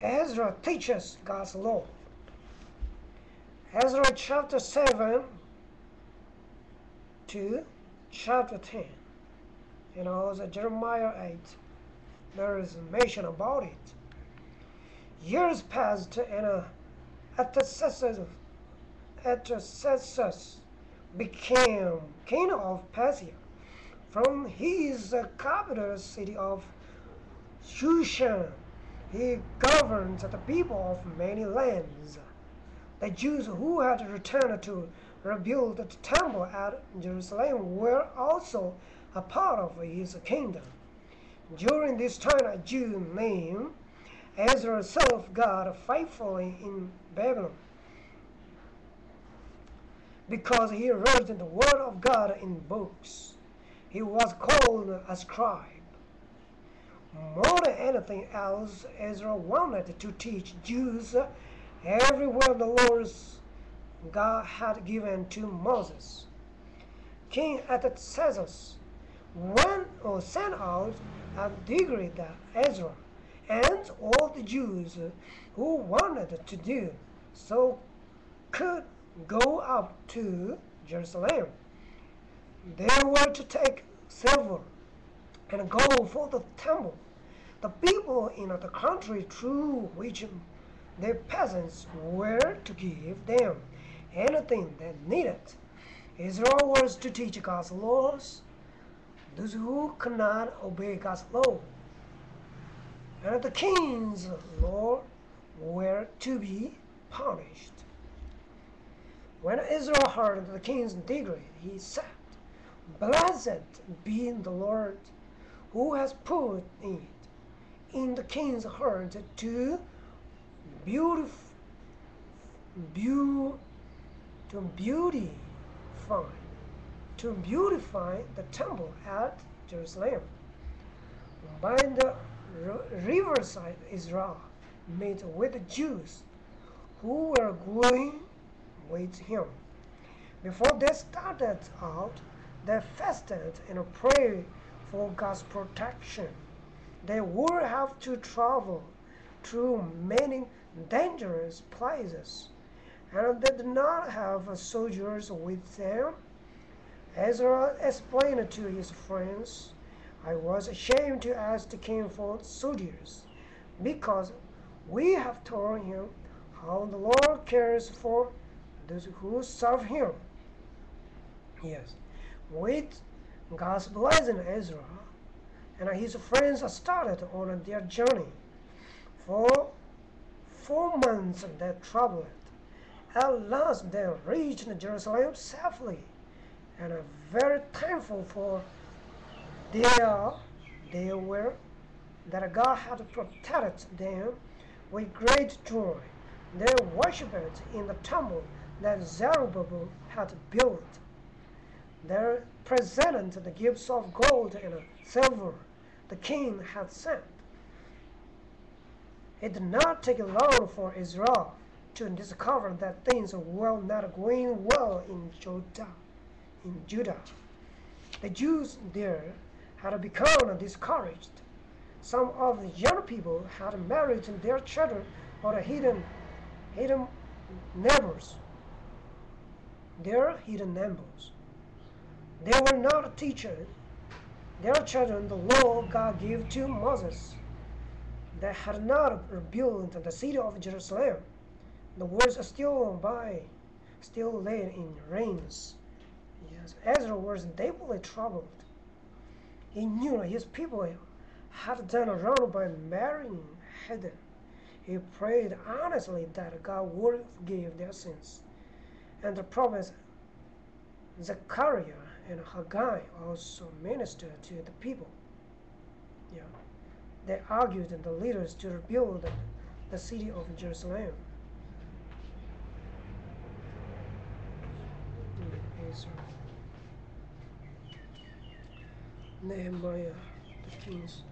Ezra teaches God's law. Ezra chapter 7 to chapter 10. And also Jeremiah 8. There is a mention about it. Years passed and Artaxerxes became king of Persia. From his capital city of Shushan, he governed the people of many lands. The Jews who had returned to rebuild the temple at Jerusalem were also a part of his kingdom. During this time, a Jew named Ezra served God faithfully in Babylon. Because he wrote the word of God in books, he was called a scribe. More than anything else, Ezra wanted to teach Jews everywhere the Lord's God had given to Moses. King Artaxerxes sent out a decree that Ezra and all the Jews who wanted to do so could go up to Jerusalem. They were to take silver and gold for the temple. The people in the country through which the peasants were to give them anything they needed. Israel was to teach God's laws, those who could not obey God's law. And the king's law were to be punished. When Israel heard the king's decree, he said, "Blessed be the Lord who has put it in the king's heart to beautify the temple at Jerusalem." By the riverside, Israel met with the Jews who were going with him. Before they started out, they fasted and prayed for God's protection. They would have to travel through many dangerous places, and they did not have soldiers with them. Ezra explained to his friends, "I was ashamed to ask the king for soldiers, because we have told him how the Lord cares for those who serve him." Yes, with God's blessing, Ezra and his friends started on their journey. For 4 months they traveled. At last they reached Jerusalem safely, and are very thankful for they were that God had protected them with great joy. They worshipped in the temple that Zerubbabel had built. They presented the gifts of gold and silver the king had sent. It did not take long for Israel to discover that things were not going well in Judah. The Jews there had become discouraged. Some of the young people had married their children or hidden neighbors. They were not teaching their children the law God gave to Moses. They had not rebuilt the city of Jerusalem. The walls still lay in ruins. Yes, Ezra was deeply troubled. He knew his people had done wrong by marrying heathen. He prayed earnestly that God would forgive their sins. And the prophets Zechariah and Haggai also ministered to the people. Yeah. They argued the leaders to rebuild the city of Jerusalem. Nehemiah, the kings.